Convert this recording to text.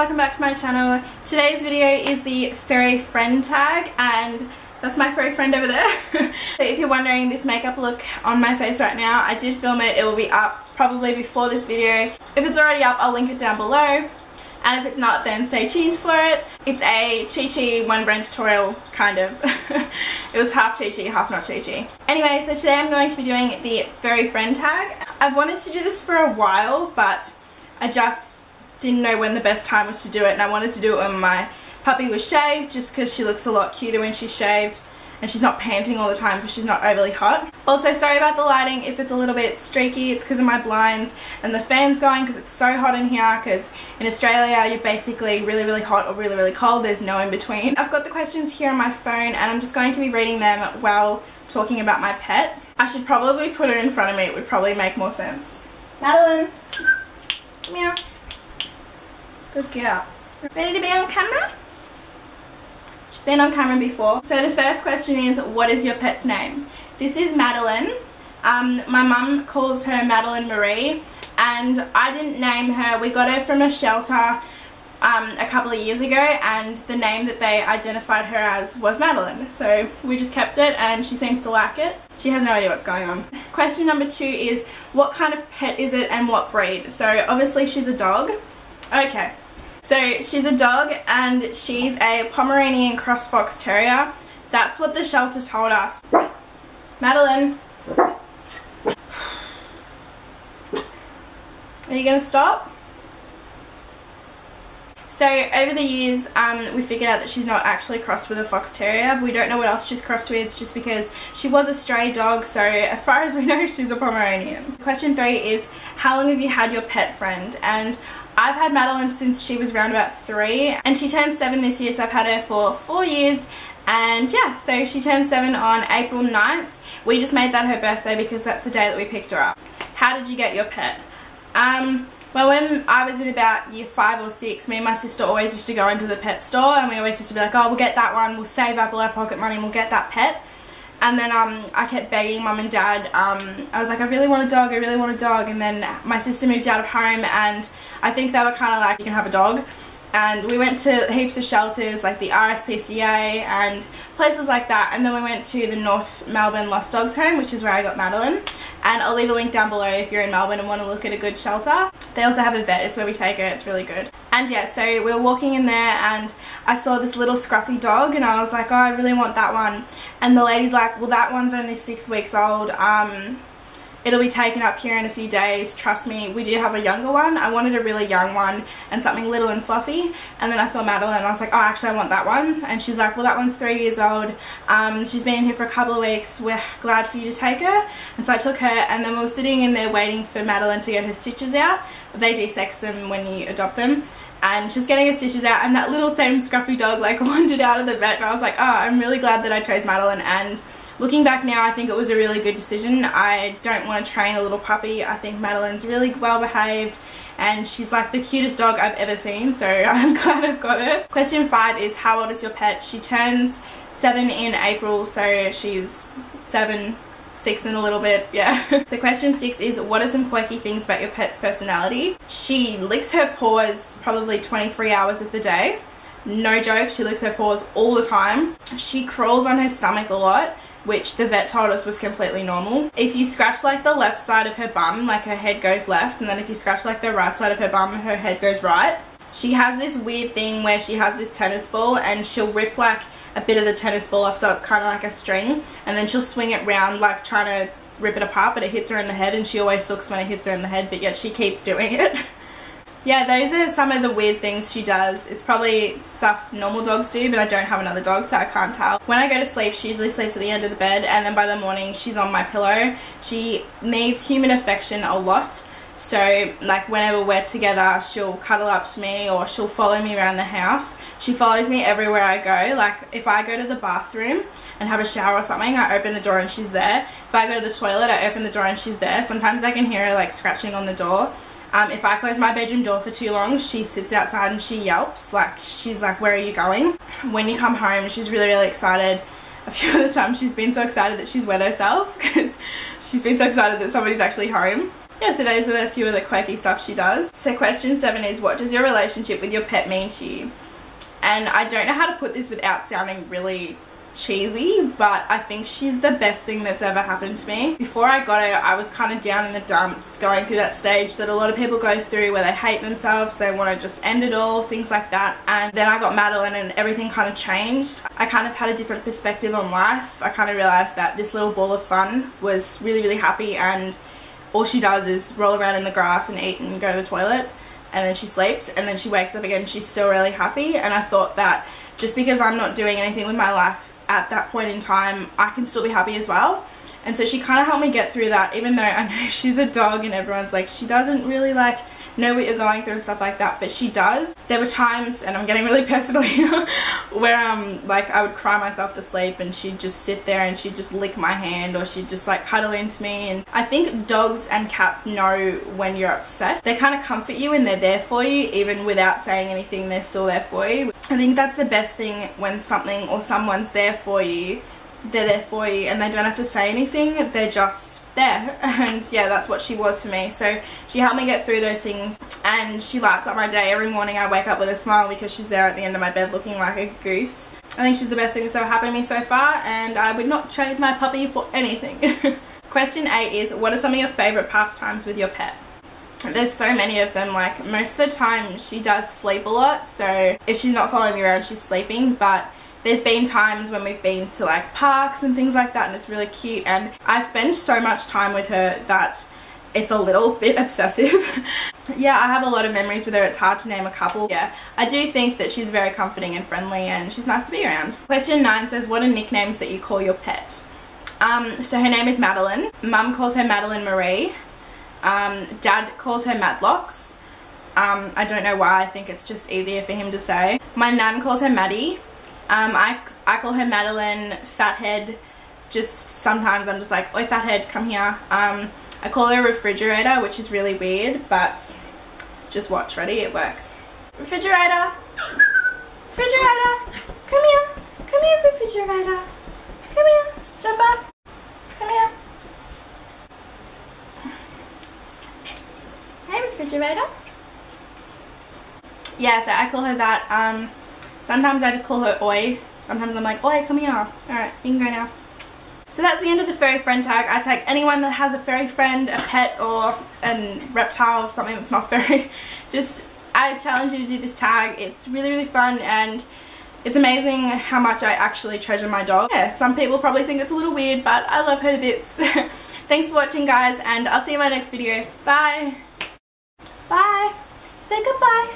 welcome back to my channel. Today's video is the furry friend tag, and that's my furry friend over there. So if you're wondering, this makeup look on my face right now, I did film it. It will be up probably before this video. If it's already up, I'll link it down below, and if it's not, then stay tuned for it. It's a Chi-Chi one brand tutorial, kind of. It was half Chi-Chi, half not Chi-Chi. Anyway, so today I'm going to be doing the furry friend tag. I've wanted to do this for a while, but I just didn't know when the best time was to do it, and I wanted to do it when my puppy was shaved, just because she looks a lot cuter when she's shaved and she's not panting all the time because she's not overly hot. Also, sorry about the lighting if it's a little bit streaky. It's because of my blinds and the fan's going because it's so hot in here, because in Australia you're basically really hot or really cold. There's no in between. I've got the questions here on my phone and I'm just going to be reading them while talking about my pet. I should probably put her in front of me. It would probably make more sense. Madeline, come here. Good girl. Ready to be on camera? She's been on camera before. So the first question is, what is your pet's name? This is Madeline. My mum calls her Madeline Marie, and I didn't name her. We got her from a shelter a couple of years ago, and the name that they identified her as was Madeline. So we just kept it, and she seems to like it. She has no idea what's going on. Question number 2 is, what kind of pet is it and what breed? So obviously she's a dog. Okay. So she's a dog, and she's a Pomeranian cross fox terrier. That's what the shelter told us. Madeline, are you going to stop? So over the years we figured out that she's not actually crossed with a fox terrier. We don't know what else she's crossed with, just because she was a stray dog, so as far as we know she's a Pomeranian. Question 3 is, how long have you had your pet friend? And I've had Madeline since she was around about 3, and she turned 7 this year, so I've had her for 4 years. And yeah, so she turned 7 on April 9th. We just made that her birthday because that's the day that we picked her up. How did you get your pet? Well, when I was in about year 5 or 6, me and my sister always used to go into the pet store, and we always used to be like, oh, we'll get that one, we'll save up all our pocket money and we'll get that pet. And then I kept begging mum and dad. I was like, I really want a dog, I really want a dog. And then my sister moved out of home, and I think they were kind of like, you can have a dog. And we went to heaps of shelters like the RSPCA and places like that. And then we went to the North Melbourne Lost Dogs Home, which is where I got Madeline. And I'll leave a link down below if you're in Melbourne and want to look at a good shelter. They also have a vet. It's where we take her. It's really good. And yeah, so we were walking in there and I saw this little scruffy dog, and I was like, oh, I really want that one. And the lady's like, well, that one's only 6 weeks old. It'll be taken up here in a few days. Trust me, we do have a younger one. I wanted a really young one and something little and fluffy. And then I saw Madeline and I was like, oh, actually I want that one. And she's like, well, that one's 3 years old. She's been in here for a couple of weeks. We're glad for you to take her. And so I took her, and then we were sitting in there waiting for Madeline to get her stitches out. They de-sex them when you adopt them. And she's getting her stitches out, and that little same scruffy dog like wandered out of the vet, and I was like, oh, I'm really glad that I chose Madeline. And looking back now, I think it was a really good decision. I don't want to train a little puppy. I think Madeline's really well behaved, and she's like the cutest dog I've ever seen, so I'm glad I've got her. Question 5 is, how old is your pet? She turns 7 in April, so she's 7, 6 and a little bit, yeah. So question 6 is, what are some quirky things about your pet's personality? She licks her paws probably 23 hours of the day. No joke, she licks her paws all the time. She crawls on her stomach a lot, which the vet told us was completely normal. If you scratch like the left side of her bum, like her head goes left, and then if you scratch like the right side of her bum, her head goes right. She has this weird thing where she has this tennis ball, and she'll rip like a bit of the tennis ball off, so it's kind of like a string, and then she'll swing it round like trying to rip it apart, but it hits her in the head, and she always sucks when it hits her in the head, but yet she keeps doing it. Yeah, those are some of the weird things she does. It's probably stuff normal dogs do, but I don't have another dog, so I can't tell. When I go to sleep, she usually sleeps at the end of the bed, and then by the morning she's on my pillow. She needs human affection a lot, so like whenever we're together, she'll cuddle up to me, or she'll follow me around the house. She follows me everywhere I go. Like if I go to the bathroom and have a shower or something, I open the door and she's there. If I go to the toilet, I open the door and she's there. Sometimes I can hear her like scratching on the door. If I close my bedroom door for too long, she sits outside and she yelps. Like, she's like, where are you going? When you come home, she's really excited. A few of the times she's been so excited that she's wet herself, because she's been so excited that somebody's actually home. yeah, so those are a few of the quirky stuff she does. So question 7 is, what does your relationship with your pet mean to you? And I don't know how to put this without sounding really cheesy, but I think she's the best thing that's ever happened to me. Before I got her, I was kind of down in the dumps, going through that stage that a lot of people go through where they hate themselves, they want to just end it all, things like that. And then I got Madeline and everything kind of changed. I kind of had a different perspective on life. I kind of realized that this little ball of fun was really, really happy, and all she does is roll around in the grass and eat and go to the toilet, and then she sleeps, and then she wakes up again, she's still really happy. And I thought that just because I'm not doing anything with my life at that point in time, I can still be happy as well. And so she kind of helped me get through that, even though I know she's a dog and everyone's like, she doesn't really like know what you're going through and stuff like that, but she does. There were times, and I'm getting really personal here, where like I would cry myself to sleep and she'd just sit there and she'd just lick my hand, or she'd just like cuddle into me. And I think dogs and cats know when you're upset. They kind of comfort you and they're there for you, even without saying anything, they're still there for you. I think that's the best thing, when something or someone's there for you. They're there for you and they don't have to say anything, they're just there. And yeah, that's what she was for me. So she helped me get through those things, and she lights up my day. Every morning I wake up with a smile because she's there at the end of my bed looking like a goose. I think she's the best thing that's ever happened to me so far, and I would not trade my puppy for anything. Question 8 is, what are some of your favourite pastimes with your pet? There's so many of them. Like, most of the time she does sleep a lot, so if she's not following me around, she's sleeping. But there's been times when we've been to like parks and things like that, and it's really cute, and I spend so much time with her that it's a little bit obsessive. Yeah, I have a lot of memories with her. It's hard to name a couple. Yeah, I do think that she's very comforting and friendly, and she's nice to be around. Question 9 says, what are nicknames that you call your pet? So her name is Madeline. Mum calls her Madeline Marie. Dad calls her Madlocks. I don't know why, I think it's just easier for him to say. My nan calls her Maddie. I call her Madeline Fathead. Just sometimes I'm just like, oi Fathead, come here. I call her Refrigerator, which is really weird, but just watch, ready? It works. Refrigerator! Refrigerator! Come here! Come here, Refrigerator! Come here! Jump up! Come here! Hey, Refrigerator! Yeah, so I call her that. Sometimes I just call her Oi. Sometimes I'm like, Oi, come here. Alright, you can go now. So that's the end of the furry friend tag. I tag anyone that has a furry friend, a pet, or a reptile, something that's not furry. I challenge you to do this tag. It's really, really fun, and it's amazing how much I actually treasure my dog. Yeah, some people probably think it's a little weird, but I love her to bits. Thanks for watching, guys, and I'll see you in my next video. Bye. Bye. Say goodbye.